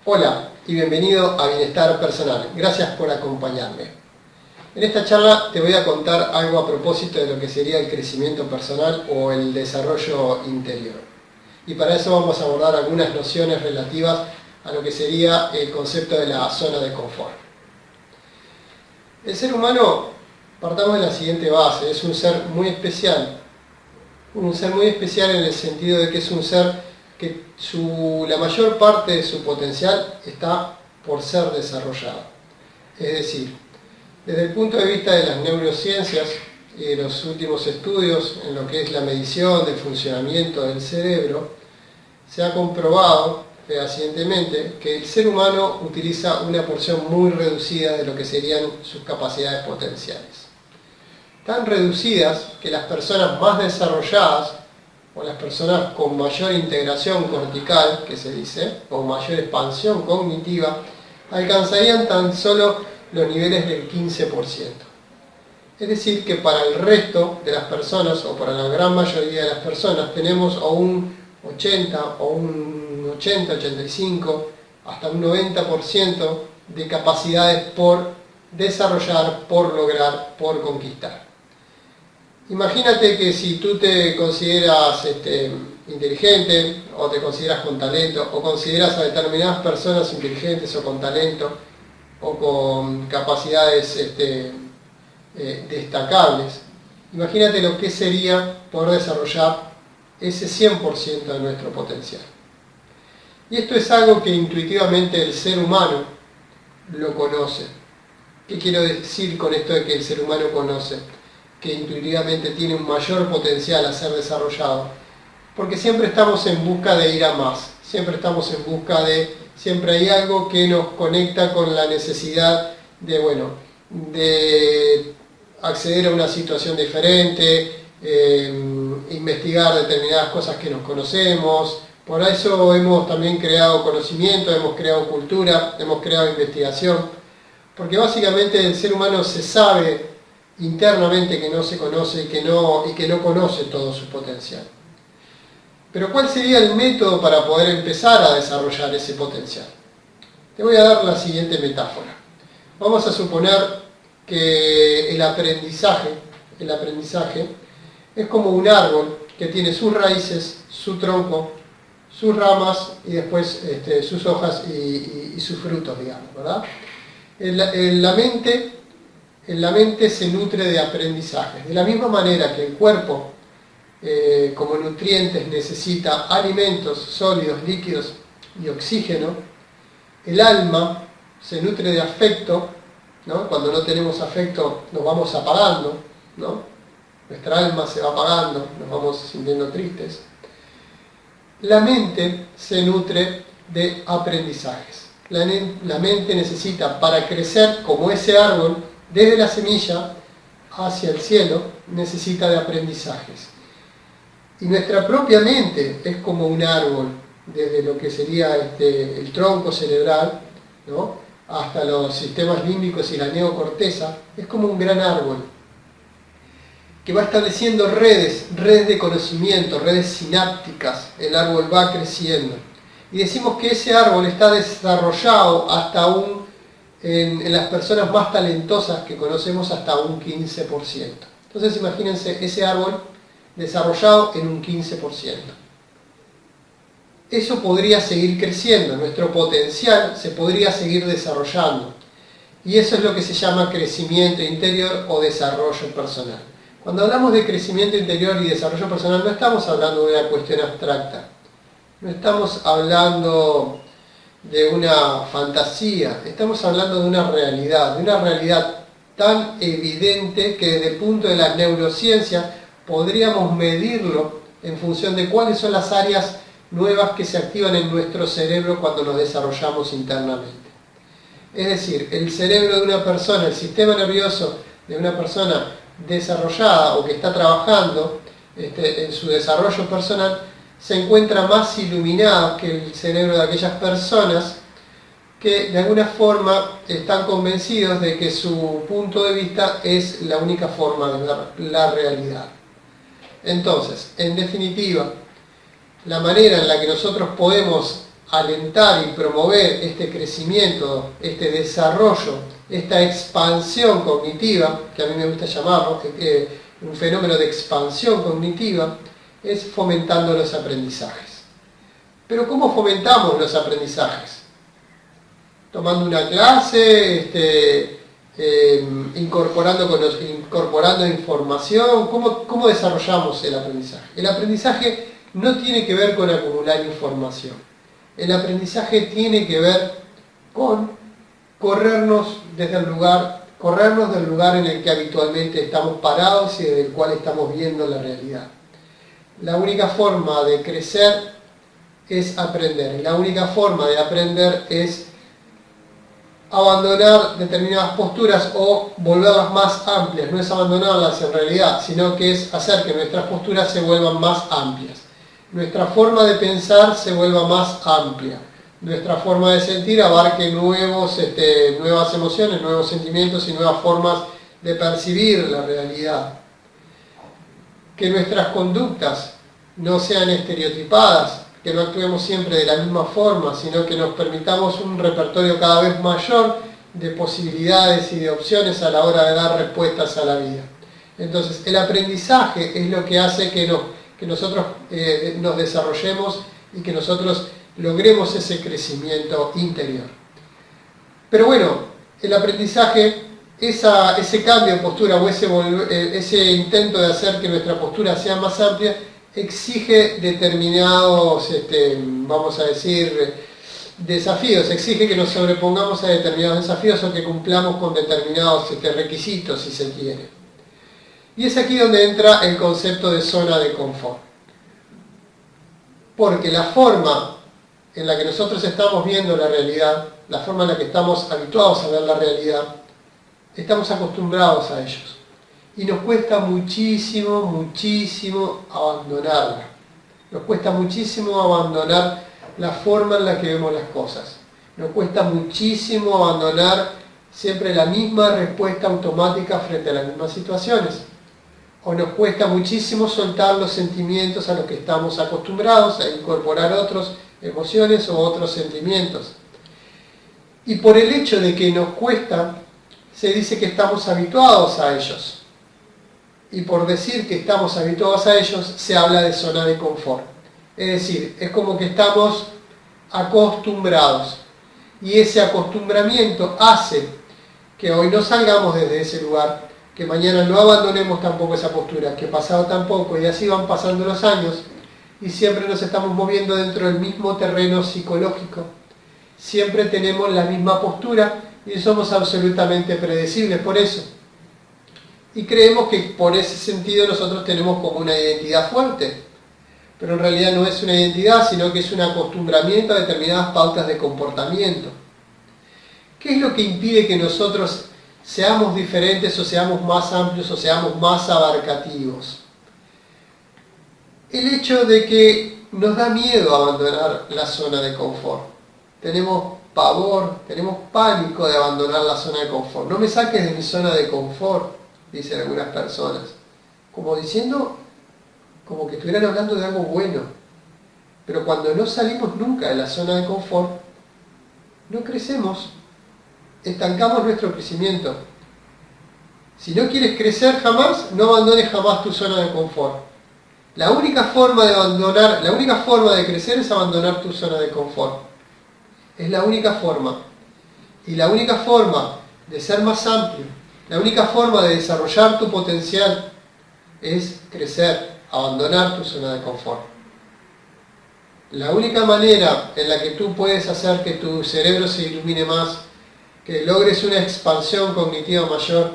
Hola y bienvenido a Bienestar Personal. Gracias por acompañarme. En esta charla te voy a contar algo a propósito de lo que sería el crecimiento personal o el desarrollo interior. Y para eso vamos a abordar algunas nociones relativas a lo que sería el concepto de la zona de confort. El ser humano, partamos de la siguiente base, es un ser muy especial. Un ser muy especial en el sentido de que es un ser que la mayor parte de su potencial está por ser desarrollado. Es decir, desde el punto de vista de las neurociencias y de los últimos estudios en lo que es la medición del funcionamiento del cerebro, se ha comprobado fehacientemente que el ser humano utiliza una porción muy reducida de lo que serían sus capacidades potenciales. Tan reducidas que las personas más desarrolladas o las personas con mayor integración cortical, que se dice, o mayor expansión cognitiva, alcanzarían tan solo los niveles del 15%. Es decir, que para el resto de las personas, o para la gran mayoría de las personas, tenemos o un 80, o un 80, 85, hasta un 90% de capacidades por desarrollar, por lograr, por conquistar. Imagínate que si tú te consideras inteligente, o te consideras con talento, o consideras a determinadas personas inteligentes o con talento, o con capacidades destacables, imagínate lo que sería poder desarrollar ese 100% de nuestro potencial. Y esto es algo que intuitivamente el ser humano lo conoce. ¿Qué quiero decir con esto de que el ser humano conoce? Que intuitivamente tiene un mayor potencial a ser desarrollado, porque siempre estamos en busca de ir a más, siempre hay algo que nos conecta con la necesidad de acceder a una situación diferente, investigar determinadas cosas que nos conocemos. Por eso hemos también creado conocimiento, hemos creado cultura, hemos creado investigación, porque básicamente el ser humano se sabe internamente que no se conoce y que no conoce todo su potencial. Pero ¿cuál sería el método para poder empezar a desarrollar ese potencial? Te voy a dar la siguiente metáfora. Vamos a suponer que el aprendizaje es como un árbol que tiene sus raíces, su tronco, sus ramas y después sus hojas y sus frutos, digamos, ¿verdad? En la mente se nutre de aprendizajes. De la misma manera que el cuerpo, como nutrientes, necesita alimentos sólidos, líquidos y oxígeno, el alma se nutre de afecto, ¿no? Cuando no tenemos afecto nos vamos apagando, ¿no? Nuestra alma se va apagando, nos vamos sintiendo tristes. La mente se nutre de aprendizajes. La mente necesita, para crecer como ese árbol, desde la semilla hacia el cielo, necesita de aprendizajes. Y nuestra propia mente es como un árbol, desde lo que sería el tronco cerebral, ¿no?, hasta los sistemas límbicos y la neocorteza, es como un gran árbol que va estableciendo redes de conocimiento, redes sinápticas. El árbol va creciendo. Y decimos que ese árbol está desarrollado hasta en las personas más talentosas que conocemos, hasta un 15%. Entonces imagínense ese árbol desarrollado en un 15%. Eso podría seguir creciendo, nuestro potencial se podría seguir desarrollando. Y eso es lo que se llama crecimiento interior o desarrollo personal. Cuando hablamos de crecimiento interior y desarrollo personal, no estamos hablando de una cuestión abstracta. No estamos hablando de una fantasía, estamos hablando de una realidad tan evidente que desde el punto de la neurociencia podríamos medirlo en función de cuáles son las áreas nuevas que se activan en nuestro cerebro cuando nos desarrollamos internamente. Es decir, el cerebro de una persona, el sistema nervioso de una persona desarrollada o que está trabajando en su desarrollo personal, se encuentra más iluminado que el cerebro de aquellas personas que de alguna forma están convencidos de que su punto de vista es la única forma de ver la realidad. Entonces, en definitiva, la manera en la que nosotros podemos alentar y promover este crecimiento, este desarrollo, esta expansión cognitiva, que a mí me gusta llamarlo, un fenómeno de expansión cognitiva, es fomentando los aprendizajes. Pero ¿cómo fomentamos los aprendizajes? Tomando una clase, incorporando información. ¿Cómo desarrollamos el aprendizaje? El aprendizaje no tiene que ver con acumular información. El aprendizaje tiene que ver con corrernos del lugar en el que habitualmente estamos parados y desde el cual estamos viendo la realidad. La única forma de crecer es aprender. Y la única forma de aprender es abandonar determinadas posturas o volverlas más amplias. No es abandonarlas en realidad, sino que es hacer que nuestras posturas se vuelvan más amplias. Nuestra forma de pensar se vuelva más amplia. Nuestra forma de sentir abarque nuevas emociones, nuevos sentimientos y nuevas formas de percibir la realidad. Que nuestras conductas no sean estereotipadas, que no actuemos siempre de la misma forma, sino que nos permitamos un repertorio cada vez mayor de posibilidades y de opciones a la hora de dar respuestas a la vida. Entonces, el aprendizaje es lo que hace que nosotros nos desarrollemos y que nosotros logremos ese crecimiento interior. Pero bueno, el aprendizaje, ese cambio de postura o ese intento de hacer que nuestra postura sea más amplia, exige determinados, vamos a decir, desafíos, exige que nos sobrepongamos a determinados desafíos o que cumplamos con determinados requisitos, si se quiere. Y es aquí donde entra el concepto de zona de confort. Porque la forma en la que nosotros estamos viendo la realidad, la forma en la que estamos habituados a ver la realidad, estamos acostumbrados a ellos. Y nos cuesta muchísimo, muchísimo abandonarla. Nos cuesta muchísimo abandonar la forma en la que vemos las cosas. Nos cuesta muchísimo abandonar siempre la misma respuesta automática frente a las mismas situaciones. O nos cuesta muchísimo soltar los sentimientos a los que estamos acostumbrados, a incorporar otras emociones o otros sentimientos. Y por el hecho de que nos cuesta, se dice que estamos habituados a ellos. Y por decir que estamos habituados a ellos, se habla de zona de confort. Es decir, es como que estamos acostumbrados. Y ese acostumbramiento hace que hoy no salgamos desde ese lugar, que mañana no abandonemos tampoco esa postura, que pasado tampoco, y así van pasando los años, y siempre nos estamos moviendo dentro del mismo terreno psicológico. Siempre tenemos la misma postura y somos absolutamente predecibles por eso. Y creemos que por ese sentido nosotros tenemos como una identidad fuerte. Pero en realidad no es una identidad, sino que es un acostumbramiento a determinadas pautas de comportamiento. ¿Qué es lo que impide que nosotros seamos diferentes o seamos más amplios o seamos más abarcativos? El hecho de que nos da miedo abandonar la zona de confort. Tenemos pavor, tenemos pánico de abandonar la zona de confort. No me saques de mi zona de confort, dicen algunas personas. Como diciendo, como que estuvieran hablando de algo bueno. Pero cuando no salimos nunca de la zona de confort, no crecemos. Estancamos nuestro crecimiento. Si no quieres crecer jamás, no abandones jamás tu zona de confort. La única forma de crecer es abandonar tu zona de confort. Es la única forma. Y la única forma de ser más amplio, la única forma de desarrollar tu potencial es crecer, abandonar tu zona de confort. La única manera en la que tú puedes hacer que tu cerebro se ilumine más, que logres una expansión cognitiva mayor,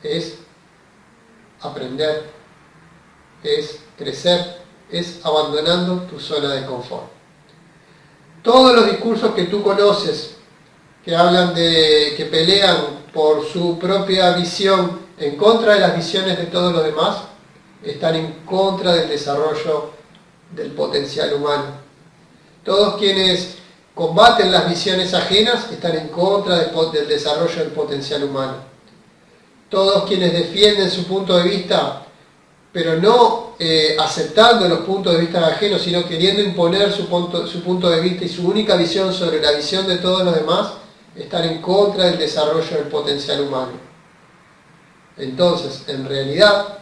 es aprender, es crecer, es abandonando tu zona de confort. Todos los discursos que tú conoces, que hablan que pelean por su propia visión en contra de las visiones de todos los demás, están en contra del desarrollo del potencial humano. Todos quienes combaten las visiones ajenas están en contra del desarrollo del potencial humano. Todos quienes defienden su punto de vista pero no aceptando los puntos de vista ajenos, sino queriendo imponer su punto de vista y su única visión sobre la visión de todos los demás, están en contra del desarrollo del potencial humano. Entonces, en realidad,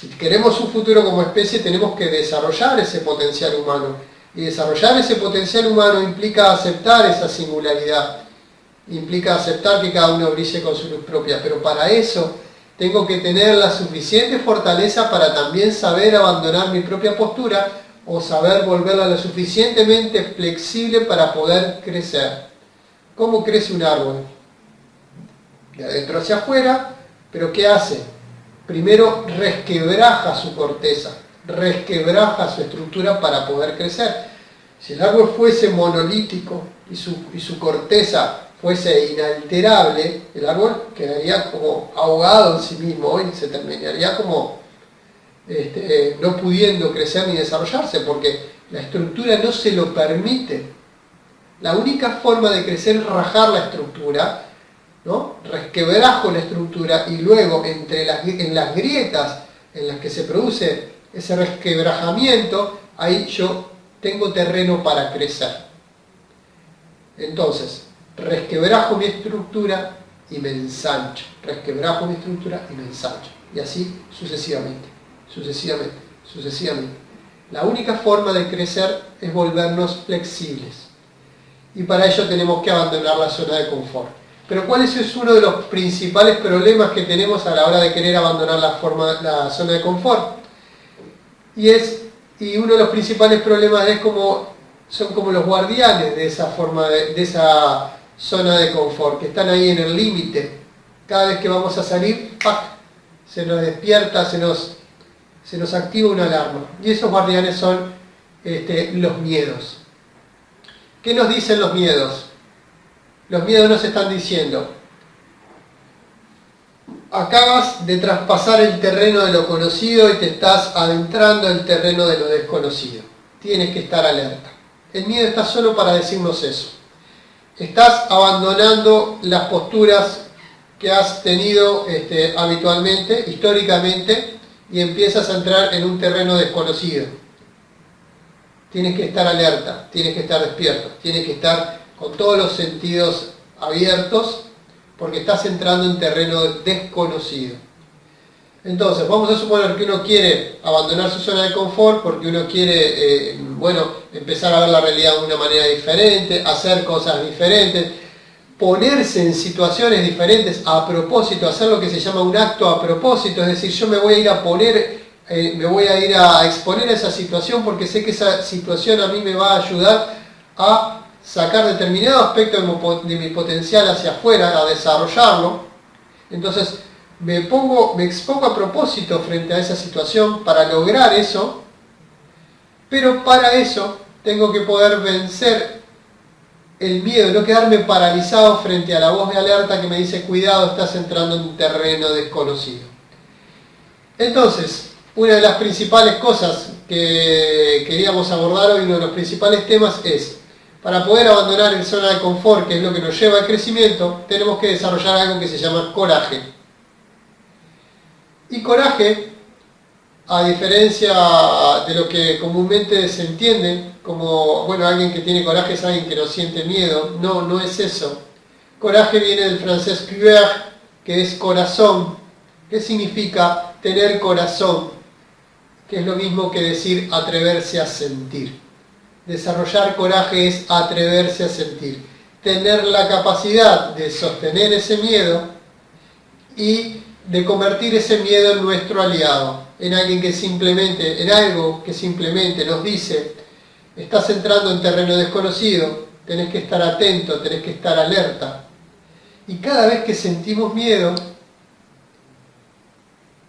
si queremos un futuro como especie, tenemos que desarrollar ese potencial humano. Y desarrollar ese potencial humano implica aceptar esa singularidad, implica aceptar que cada uno brille con su luz propia, pero para eso tengo que tener la suficiente fortaleza para también saber abandonar mi propia postura o saber volverla lo suficientemente flexible para poder crecer. ¿Cómo crece un árbol? De adentro hacia afuera, pero ¿qué hace? Primero resquebraja su corteza, resquebraja su estructura para poder crecer. Si el árbol fuese monolítico y su corteza fuese inalterable, el árbol quedaría como ahogado en sí mismo y se terminaría como no pudiendo crecer ni desarrollarse, porque la estructura no se lo permite. La única forma de crecer es rajar la estructura, ¿no? Resquebrajo la estructura y luego en las grietas en las que se produce ese resquebrajamiento, ahí yo tengo terreno para crecer. Entonces, resquebrajo mi estructura y me ensancho. Resquebrajo mi estructura y me ensancho. Y así sucesivamente, sucesivamente, sucesivamente. La única forma de crecer es volvernos flexibles. Y para ello tenemos que abandonar la zona de confort. Pero ¿cuál es uno de los principales problemas que tenemos a la hora de querer abandonar la zona de confort? Y uno de los principales problemas son como los guardianes de esa zona de confort, que están ahí en el límite. Cada vez que vamos a salir, ¡pac!, se nos despierta, se nos activa una alarma. Y esos guardianes son los miedos. ¿Qué nos dicen los miedos? Los miedos nos están diciendo: acabas de traspasar el terreno de lo conocido y te estás adentrando en el terreno de lo desconocido. Tienes que estar alerta. El miedo está solo para decirnos eso. Estás abandonando las posturas que has tenido habitualmente, históricamente, y empiezas a entrar en un terreno desconocido. Tienes que estar alerta, tienes que estar despierto, tienes que estar con todos los sentidos abiertos, porque estás entrando en terreno desconocido. Entonces, vamos a suponer que uno quiere abandonar su zona de confort porque uno quiere, empezar a ver la realidad de una manera diferente, hacer cosas diferentes, ponerse en situaciones diferentes a propósito, hacer lo que se llama un acto a propósito, es decir, yo me voy a ir a poner, me voy a ir a exponer a esa situación porque sé que esa situación a mí me va a ayudar a sacar determinado aspecto de mi potencial hacia afuera, a desarrollarlo. Entonces me expongo a propósito frente a esa situación para lograr eso, pero para eso tengo que poder vencer el miedo, no quedarme paralizado frente a la voz de alerta que me dice: cuidado, estás entrando en un terreno desconocido. Entonces, una de las principales cosas que queríamos abordar hoy, uno de los principales temas es: para poder abandonar el zona de confort, que es lo que nos lleva al crecimiento, tenemos que desarrollar algo que se llama coraje. Y coraje, a diferencia de lo que comúnmente se entiende, como, alguien que tiene coraje es alguien que no siente miedo, no es eso. Coraje viene del francés cœur, que es corazón, que significa tener corazón, que es lo mismo que decir atreverse a sentir. Desarrollar coraje es atreverse a sentir, tener la capacidad de sostener ese miedo y de convertir ese miedo en nuestro aliado, en algo que simplemente nos dice: estás entrando en terreno desconocido, tenés que estar atento, tenés que estar alerta. Y cada vez que sentimos miedo,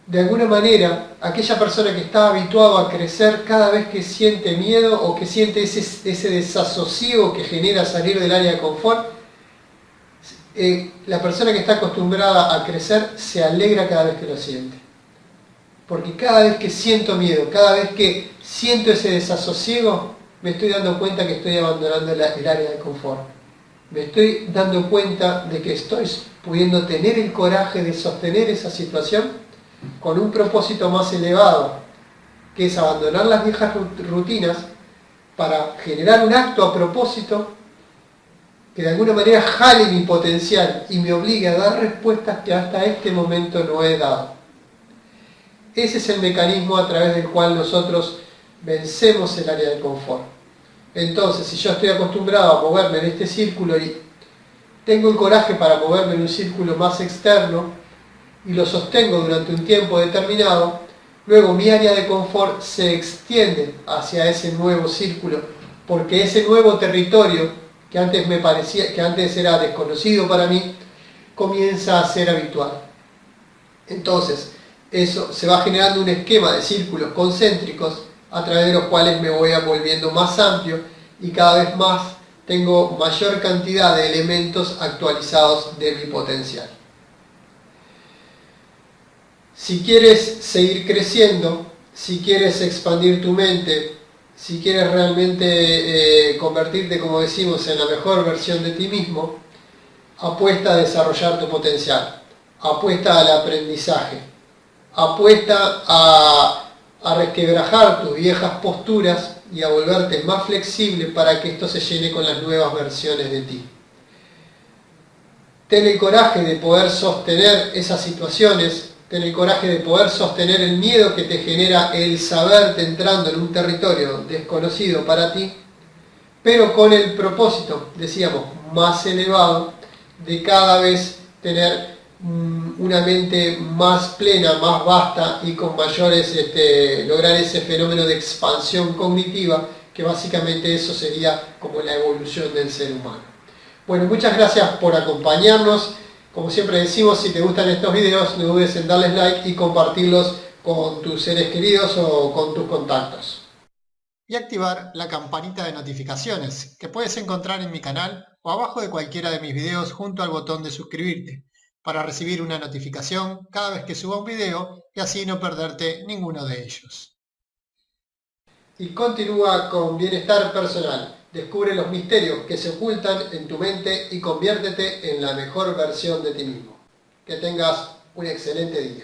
de alguna manera, aquella persona que está habituada a crecer, cada vez que siente miedo o que siente ese desasosiego que genera salir del área de confort, la persona que está acostumbrada a crecer se alegra cada vez que lo siente. Porque cada vez que siento miedo, cada vez que siento ese desasosiego, me estoy dando cuenta que estoy abandonando el área de confort. Me estoy dando cuenta de que estoy pudiendo tener el coraje de sostener esa situación con un propósito más elevado, que es abandonar las viejas rutinas para generar un acto a propósito que de alguna manera jale mi potencial y me obligue a dar respuestas que hasta este momento no he dado. Ese es el mecanismo a través del cual nosotros vencemos el área de confort. Entonces, si yo estoy acostumbrado a moverme en este círculo y tengo el coraje para moverme en un círculo más externo y lo sostengo durante un tiempo determinado, luego mi área de confort se extiende hacia ese nuevo círculo, porque ese nuevo territorio que antes me parecía, que antes era desconocido para mí, comienza a ser habitual. Entonces, eso se va generando un esquema de círculos concéntricos a través de los cuales me voy volviendo más amplio y cada vez más tengo mayor cantidad de elementos actualizados de mi potencial. Si quieres seguir creciendo, si quieres expandir tu mente, si quieres realmente convertirte, como decimos, en la mejor versión de ti mismo, apuesta a desarrollar tu potencial, apuesta al aprendizaje, apuesta a resquebrajar tus viejas posturas y a volverte más flexible para que esto se llene con las nuevas versiones de ti. Ten el coraje de poder sostener esas situaciones, ten el coraje de poder sostener el miedo que te genera el saberte entrando en un territorio desconocido para ti, pero con el propósito, decíamos, más elevado, de cada vez tener una mente más plena, más vasta y con mayores, lograr ese fenómeno de expansión cognitiva, que básicamente eso sería como la evolución del ser humano. Bueno, muchas gracias por acompañarnos. Como siempre decimos, si te gustan estos videos, no dudes en darles like y compartirlos con tus seres queridos o con tus contactos. Y activar la campanita de notificaciones, que puedes encontrar en mi canal o abajo de cualquiera de mis videos junto al botón de suscribirte, para recibir una notificación cada vez que suba un video y así no perderte ninguno de ellos. Y continúa con bienestar personal. Descubre los misterios que se ocultan en tu mente y conviértete en la mejor versión de ti mismo. Que tengas un excelente día.